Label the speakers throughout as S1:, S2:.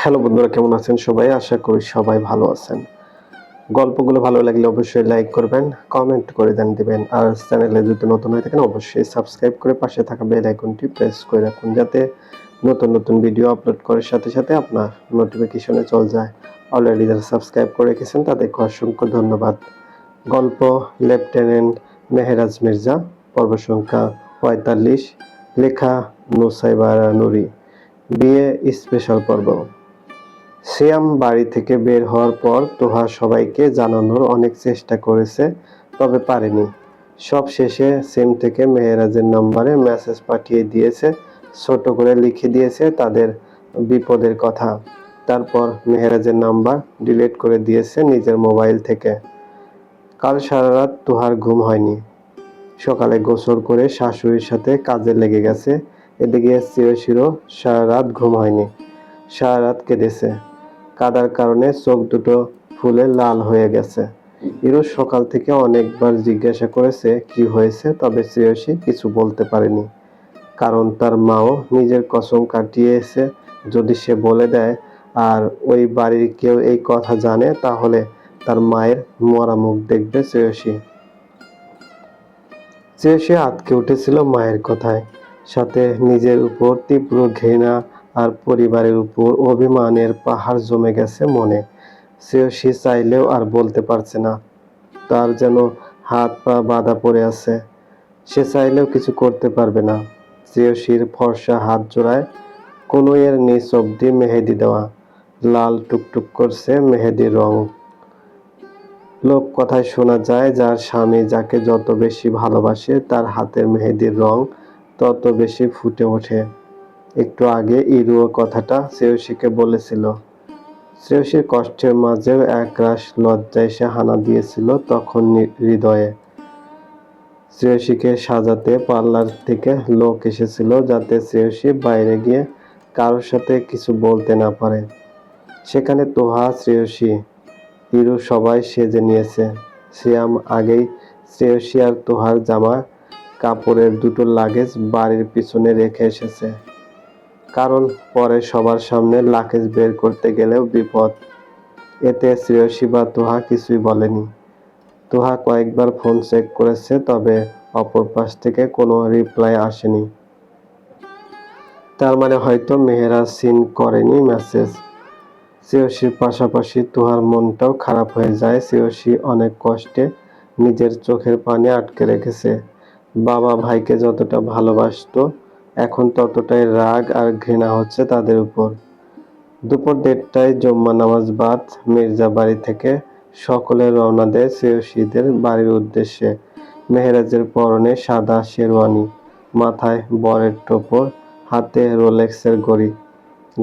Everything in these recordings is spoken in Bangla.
S1: হ্যালো বন্ধুরা, কেমন আছেন সবাই? আশা করি সবাই ভালো আছেন। গল্পগুলো ভালো লাগলে অবশ্যই লাইক করবেন, কমেন্ট করে দিবেন। আর চ্যানেলে যদি নতুন হয়ে থাকেন অবশ্যই সাবস্ক্রাইব করে পাশে থাকা বেল আইকনটি প্রেস করে রাখুন, যাতে নতুন ভিডিও আপলোড করার সাথে সাথে আপনার নোটিফিকেশনে চলে যায়। অলরেডি যারা সাবস্ক্রাইব করে রেখেছেন তাদেরকে অসংখ্য ধন্যবাদ। গল্প লেফটেন্যান্ট মেহেরাজ মির্জা, পর্ব সংখ্যা ৪৫, লেখা নুসাইবা নুরি, বিয়ে স্পেশাল পর্ব। সিয়াম বাড়ি থেকে বের হওয়ার পর তোহা সবাইকে জানানোর অনেক চেষ্টা করেছে, তবে পারেনি। সব শেষে সিম থেকে মেহেরাজের নম্বরে মেসেজ পাঠিয়ে দিয়েছে, ছোট করে লিখে দিয়েছে তাদের বিপদের কথা। তারপর মেহেরাজের নাম্বার ডিলিট করে দিয়েছে নিজের মোবাইল থেকে। কাল সারা রাত তোহার ঘুম হয়নি। সকালে গোসল করে শাশুড়ির সাথে কাজে লেগে গেছে। এদিকে চিরশিরও সারা রাত ঘুম হয়নি, সারা রাত কেঁদেছে। কাদার কারণে চোখ দুটো ফুলে লাল হয়ে গেছে। ইরু সকাল থেকে অনেকবার জিজ্ঞাসা করেছে কি হয়েছে, তবে শ্রেয়সী কিছু বলতে পারেনি। কারণ তার মাও নিজের কসম কাটিয়েছে, যদি সে বলে দেয় আর ওই বাড়ির কেউ এই কথা জানে তাহলে তার মায়ের মরা মুখ দেখবে শ্রেয়সী। শ্রেয়সী আঁতকে উঠেছিল মায়ের কথায়, সাথে নিজের উপর তীব্র ঘৃণা আর পরিবারের উপর অভিমানের পাহাড় জমে গেছে মনে। শ্রেয়সী চাইলেও আর বলতে পারছে না, তার যেন হাত পা বাঁধা পড়ে আছে। সে চাইলেও কিছু করতে পারবে না। শ্রেয়সীর ফর্সা হাত জোড়ায় কনুইয়ের নিচ অব্দি মেহেদি দেওয়া, লাল টুকটুক করছে মেহেদির রং। লোক কথায় শোনা যায়, যার স্বামী যাকে যত বেশি ভালোবাসে তার হাতের মেহেদির রং তত বেশি ফুটে ওঠে। একটু আগে ইরুও কথাটা শ্রেয়সীকে বলেছিল। শ্রেয়সীর কষ্টের মাঝেও একরাশ লজ্জা এসে হানা দিয়েছিল তখন হৃদয়ে। শ্রেয়সীকে সাজাতে পার্লার থেকে লোক এসেছিল, যাতে শ্রেয়সী বাইরে গিয়ে কারোর সাথে কিছু বলতে না পারে। সেখানে তোহা, শ্রেয়সী, ইরু সবাই সেজে নিয়েছে। সিয়াম আগেই শ্রেয়সী আর তোহার জামা কাপড়ের দুটো লাগেজ বাড়ির পিছনে রেখে এসেছে, কারণ পরে সবার সামনে লাগেজ বের করতে গেলেও বিপদ। এতে শ্রেয়সী বা তোহা কিছুই বলেনি। তোহা কয়েকবার ফোন চেক করেছে, তবে অপর পাশ থেকে কোনো রিপ্লাই আসেনি। তার মানে হয়তো মেহেরাজ সিন করেনি মেসেজ। শ্রেয়সীর পাশাপাশি তোহার মনটাও খারাপ হয়ে যায়। শ্রেয়সী অনেক কষ্টে নিজের চোখের পানি আটকে রেখেছে। বাবা ভাইকে যতটা ভালোবাসতো, এখন ততটাই রাগ আর ঘৃণা হচ্ছে তাদের উপর। দুপুর 1:30টায় জুম্মা নামাজ বাদ মির্জা বাড়ি থেকে সকলে রওনা দেয় শ্রেয়সীদের বাড়ির উদ্দেশ্যে। মেহেরাজের পরনে সাদা শেরওয়ানি, মাথায় বরের টোপর, হাতে রোলেক্সের ঘড়ি,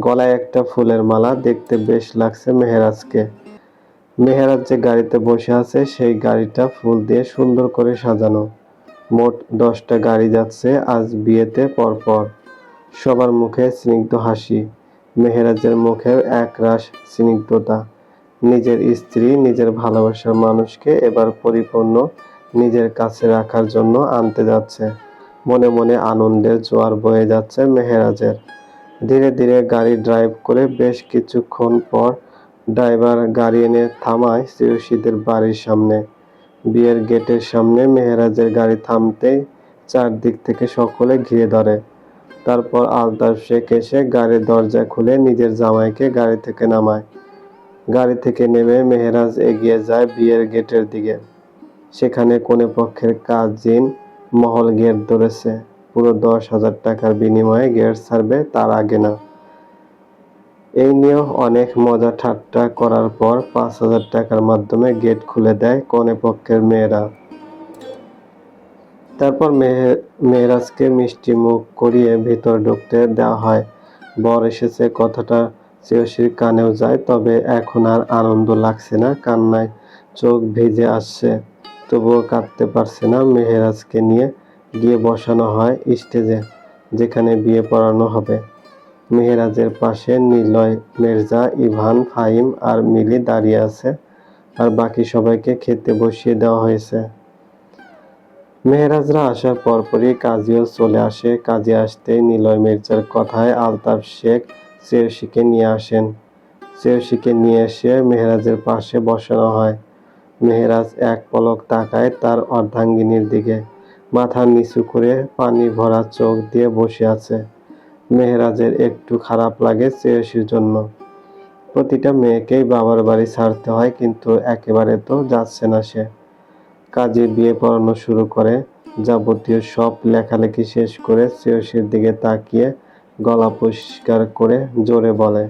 S1: গলায় একটা ফুলের মালা। দেখতে বেশ লাগছে মেহেরাজকে। মেহেরাজ যে গাড়িতে বসে আছে সেই গাড়িটা ফুল দিয়ে সুন্দর করে সাজানো। মোট 10টা গাড়ি যাচ্ছে আজ বিয়েতে পরপর। সবার মুখে স্নিগ্ধ হাসি, মেহেরাজের মুখেও একরাশ স্নিগ্ধতা। নিজের স্ত্রী নিজের ভালোবাসার মানুষকে এবার পরিপূর্ণ নিজের কাছে রাখার জন্য আনতে যাচ্ছে। মনে মনে আনন্দের জোয়ার বয়ে যাচ্ছে মেহেরাজের। ধীরে ধীরে গাড়ি ড্রাইভ করে বেশ কিছুক্ষণ পর ড্রাইভার গাড়ি এনে থামায় শ্রেয়সীদের বাড়ির সামনে। বিয়ের গেটের সামনে মেহেরাজের গাড়ি থামতেই চারদিক থেকে সকলে ঘিরে ধরে। তারপর আলতাফ শেখ এসে গাড়ির দরজা খুলে নিজের জামাইকে গাড়ি থেকে নামায়। গাড়ি থেকে নেমে মেহেরাজ এগিয়ে যায় বিয়ের গেটের দিকে। সেখানে কনে পক্ষের কাজিন মহল গেট ধরেছে। পুরো 10,000 টাকার বিনিময়ে গেট ছাড়বে, তার আগে না। এই নিয়েও অনেক মজা ঠাট্টা করার পর 5,000 টাকার মাধ্যমে গেট খুলে দেয় কনে পক্ষের মেয়েরা। তারপর মেহেরাজকে মিষ্টি মুখ করিয়ে ভিতর ঢুকতে দেওয়া হয়। বর এসেছে কথাটা শ্রেয়সীর কানেও যায়, তবে এখন আর আনন্দ লাগছে না, কান্নায় চোখ ভিজে আসছে। তবুও কাঁদতে পারছে না। মেহেরাজকে নিয়ে গিয়ে বসানো হয় স্টেজে, যেখানে বিয়ে পড়ানো হবে। মেহেরাজের পাশে নিলয়, মির্জা, ইভান, ফাহিম আর মিলি দাঁড়িয়ে আছে, আর বাকি সবাইকে খেতে বসিয়ে দেওয়া হয়েছে। মেহেরাজরা আসার পরপরই কাজীও চলে আসে। কাজী আসতেই নিলয় মির্জার কথায় আলতাফ শেখ শ্রেয়সীকে নিয়ে আসেন। শ্রেয়সীকে নিয়ে এসে মেহেরাজের পাশে বসানো হয়। মেহেরাজ এক পলক তাকায় তার অর্ধাঙ্গিনীর দিকে, মাথা নিচু করে পানি ভরা চোখ দিয়ে বসে আছে। মেহেরাজের একটু খারাপ লাগে শ্রেয়সীর জন্য। প্রতিটা মেয়েকেই বাবার বাড়ি ছাড়তে হয়, কিন্তু একেবারে তো যাচ্ছে না সে। কাজে বিয়ে পড়ানো শুরু করে, যাবতীয় সব লেখালেখি শেষ করে শ্রেয়সীর দিকে তাকিয়ে গলা পরিষ্কার করে জোরে বলে,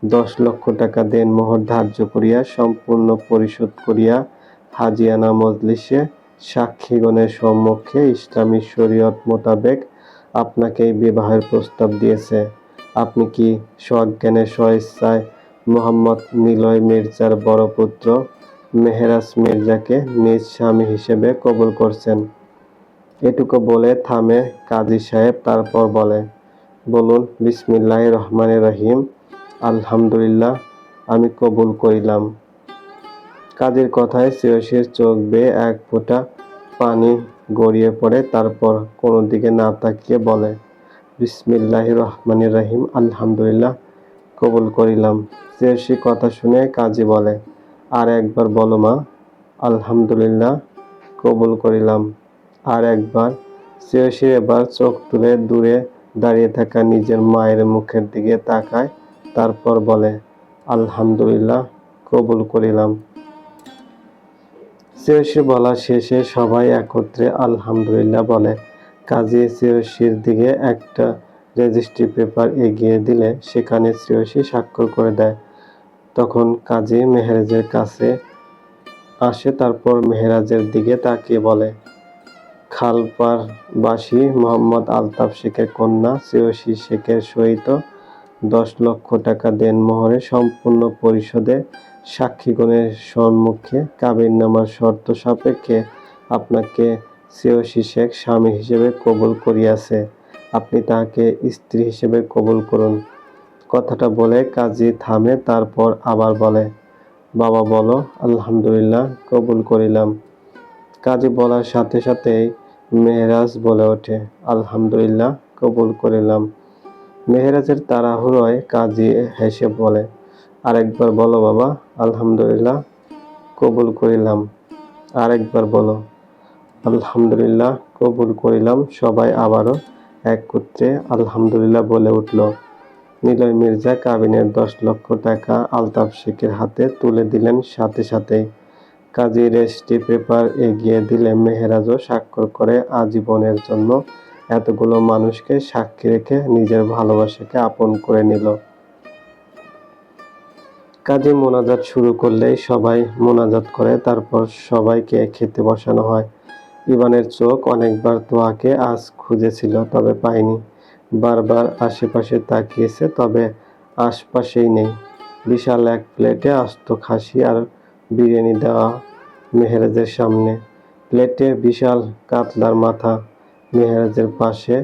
S1: 10 লক্ষ টাকা দেনমোহর ধার্য করিয়া সম্পূর্ণ পরিশোধ করিয়া হাজিয়ানা মজলিসে সাক্ষীগণের সম্মুখে ইসলামী শরীয়ত মোতাবেক আপনাকে এই বিবাহের প্রস্তাব দিয়েছে। আপনি কি সজ্ঞানে স্বইচ্ছায় মোহাম্মদ নিলয় মির্জার বড় পুত্র মেহেরাজ মির্জাকে নিজ স্বামী হিসেবে কবুল করছেন? এটুকু বলে থামে কাজী সাহেব, তারপর বলে, বলুন বিসমিল্লাহির রহমানির রহিম। আলহামদুলিল্লাহ, আমি কবুল করিলাম। কাজীর কথায় শ্রেয়সীর চোখ বেয়ে এক ফোঁটা পানি গড়িয়ে পড়ে, তারপর কোনো দিকে না তাকিয়ে বলে, বিসমিল্লাহির রহমানির রহিম, আলহামদুলিল্লাহ, কবুল করিলাম। শ্রেয়সী কথা শুনে কাজী বলে, আর একবার বলো মা। আলহামদুলিল্লাহ, কবুল করিলাম। আর একবার। শ্রেয়সী এবার চোখ তুলে দূরে দাঁড়িয়ে থাকা নিজের মায়ের মুখের দিকে তাকায়, তারপর বলে, আলহামদুলিল্লাহ, কবুল করিলাম। শ্রেয়সী বলা শেষে সবাই একত্রে আলহামদুলিল্লাহ বলে। কাজী শ্রেয়সীর দিকে একটা রেজিস্ট্রি পেপার এগিয়ে দিলে সেখানে শ্রেয়সী স্বাক্ষর করে দেয়। তখন কাজী মেহেরাজের কাছে আসে, তারপর মেহেরাজের দিকে তাকিয়ে বলে, খালপার বাসী মোহাম্মদ আলতাফ শেখের কন্যা শ্রেয়সী শেখের সহিত 10 লক্ষ টাকা দেনমোহরে সম্পূর্ণ পরিশোধে সাক্ষীগণের সম্মুখে কাবিননামার শর্ত সাপেক্ষে আপনাকে শ্রেয়সী শেখ স্বামী হিসেবে কবুল করিয়াছে। আপনি তাহাকে স্ত্রী হিসেবে কবুল করুন। কথাটা বলে কাজী থামে, তারপর আবার বলে, বাবা বলো, আলহামদুলিল্লাহ, কবুল করিলাম। কাজী বলার সাথে সাথেই মেহেরাজ বলে ওঠে, আলহামদুলিল্লাহ, কবুল করিলাম। মেহেরাজের তাড়াহুড়োয় কাজী হেসে বলে, আরেকবার বলো বাবা, আলহামদুলিল্লাহ, কবুল করিলাম। আরেকবার বলো, আলহামদুলিল্লাহ, কবুল করিলাম। সবাই আবারও একত্রে আলহামদুলিল্লাহ বলে উঠল। নিলয় মির্জা কাবিনের 10 লক্ষ টাকা আলতাফ শেখের হাতে তুলে দিলেন। সাথে সাথেই কাজী রেজিস্ট্রি পেপার এগিয়ে দিলে মেহেরাজও স্বাক্ষর করে আজীবনের জন্য এতগুলো মানুষকে সাক্ষী রেখে নিজের ভালোবাসাকে আপন করে নিল। কাজী মোনাজাত শুরু করলেই সবাই মোনাজাত করে, তারপর সবাইকে খেতে বসানো হয়। ইভানের চোখ অনেকবার তোয়াকে আজ খুঁজেছিল, তবে পায়নি। বারবার আশেপাশে তাকিয়েছে, তবে আশপাশেই নেই। বিশাল এক প্লেটে আস্ত খাসি আর বিরিয়ানি দেওয়া মেহেরাজের সামনে। প্লেটে বিশাল কাতলার মাথা। মেহেরাজের পাশে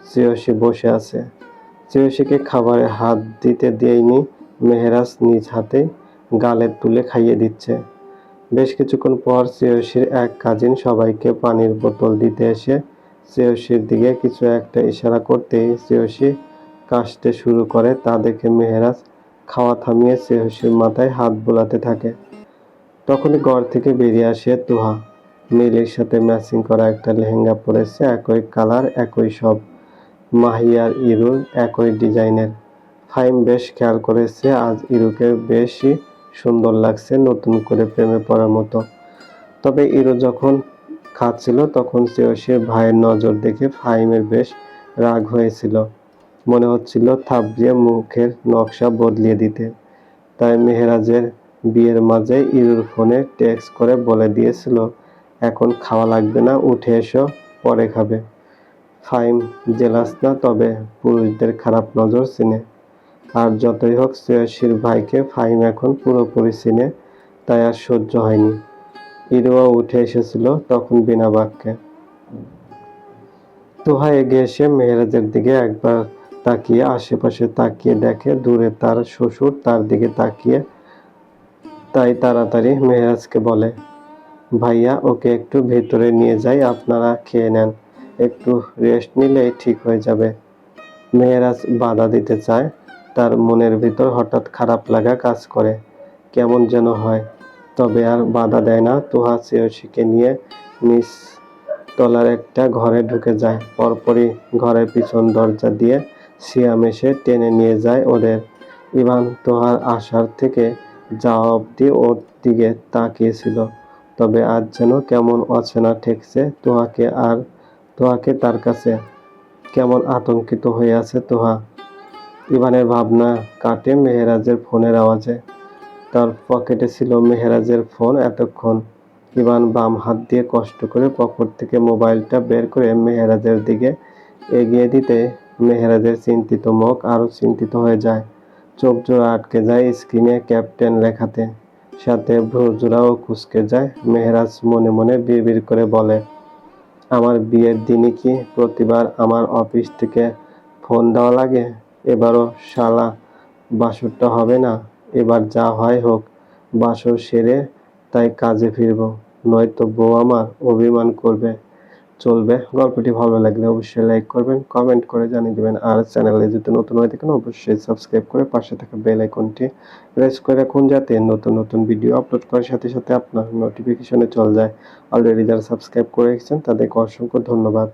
S1: শ্রেয়সী বসে আছে। শ্রেয়সীকে খাবারে হাত দিতে দেয়নি মেহেরাজ, নিজ হাতে গালে তুলে খাইয়ে দিচ্ছে। বেশ কিছুক্ষণ পর শ্রেয়সীর এক কাজিন সবাইকে পানির বোতল দিতে এসে শ্রেয়সীর দিকে কিছু একটা ইশারা করতেই শ্রেয়সী কাশতে শুরু করে। তা দেখে মেহেরাজ খাওয়া থামিয়ে শ্রেয়সীর মাথায় হাত বোলাতে থাকে। তখনই ঘর থেকে বেরিয়ে আসে তুহা। মিলির সাথে ম্যাচিং করা একটা লেহেঙ্গা পরেছে, একই কালার, একই সব। মাহি আর ইরুর একই ডিজাইনের। ফাহিম বেশ খেয়াল করেছে আজ ইরুকে বেশি সুন্দর লাগছে, নতুন করে প্রেমে পড়ার মতো। তবে ইরু যখন খাচ্ছিল তখন শ্রেয়সীর ভাইয়ের নজর দেখে ফাহিমের বেশ রাগ হয়েছিল। মনে হচ্ছিল থাবড়িয়ে মুখের নকশা বদলিয়ে দিতে। তাই মেহেরাজের বিয়ের মাঝে ইরুর ফোনে টেক্সট করে বলে দিয়েছিল, এখন খাওয়া লাগবে না, উঠে এসো, পরে খাবে। ফাহিম জেলাস না, তবে পুরুষদের খারাপ নজর চিনে। আর যতই হোক শ্রেয়সীর ভাইকে ফাহিম এখন পুরোপুরি চিনে, তাই আর সহ্য হয়নি। ইরুও উঠে এসেছিল তখন বিনা বাক্যে। তুহা এগিয়ে এসে মেহেরাজের দিকে একবার তাকিয়ে আশেপাশে তাকিয়ে দেখে দূরে তার শ্বশুর তার দিকে তাকিয়ে, তাই তাড়াতাড়ি মেহেরাজকে বলে, ভাইয়া, ওকে একটু ভেতরে নিয়ে যাই, আপনারা খেয়ে নেন, একটু রেস্ট নিলেই ঠিক হয়ে যাবে। মেহেরাজ বাধা দিতে চায়, তার মনের ভিতর হঠাৎ খারাপ লাগা কাজ করে, কেমন যেন হয়। তবে আর বাধা দেয় না। তুহা শ্রেয়সীকে নিয়ে নিচ তলার একটা ঘরে ঢুকে যায়। পরপরই ঘরের পিছন দরজা দিয়ে সিয়াম এসে টেনে নিয়ে যায় ওদের। ইভান তুহার আসার থেকে যাওয়া অবধি ওর দিকে তাকিয়েছিল। তবে আজ যেন কেমন অচেনা ঠেকছে তুহাকে তার কাছে। কেমন আতঙ্কিত হয়ে আছে তুহা। ইভানের ভাবনা কাটে মেহেরাজের ফোনের আওয়াজে। তার পকেটে ছিল মেহেরাজের ফোন এতক্ষণ। ইভান বাম হাত দিয়ে কষ্ট করে পকেট থেকে মোবাইলটা বের করে মেহেরাজের দিকে এগিয়ে দিতে মেহেরাজের চিন্তিত মুখ আরো চিন্তিত হয়ে যায়। চোখ জোড়া আটকে যায় স্ক্রিনে ক্যাপ্টেন লেখাতে, সাথে ভ্রু জোড়াও কুঁচকে যায়। মেহেরাজ মনে মনে বিড়বিড় করে বলে, আমার বিয়ের দিনই কি প্রতিবার আমার অফিস থেকে ফোন দেওয়া লাগে? এবারও শালা বাসরটা হবে না। এবার যা হয় হোক, বাসর সেরে তাই কাজে ফিরব, নয়তো বউ আমার অভিমান করবে। চলবে। গল্পটি ভালো লাগলে অবশ্যই লাইক করবেন, কমেন্ট করে জানিয়ে দেবেন। আর চ্যানেলে যদি নতুন হয়ে থাকেন অবশ্যই সাবস্ক্রাইব করে পাশে থাকা বেল আইকনটি প্রেস করে রাখুন, যাতে নতুন নতুন ভিডিও আপলোড করার সাথে সাথে আপনার নোটিফিকেশনে চলে যায়। অলরেডি যারা সাবস্ক্রাইব করে রেখেছেন তাদেরকে অসংখ্য ধন্যবাদ।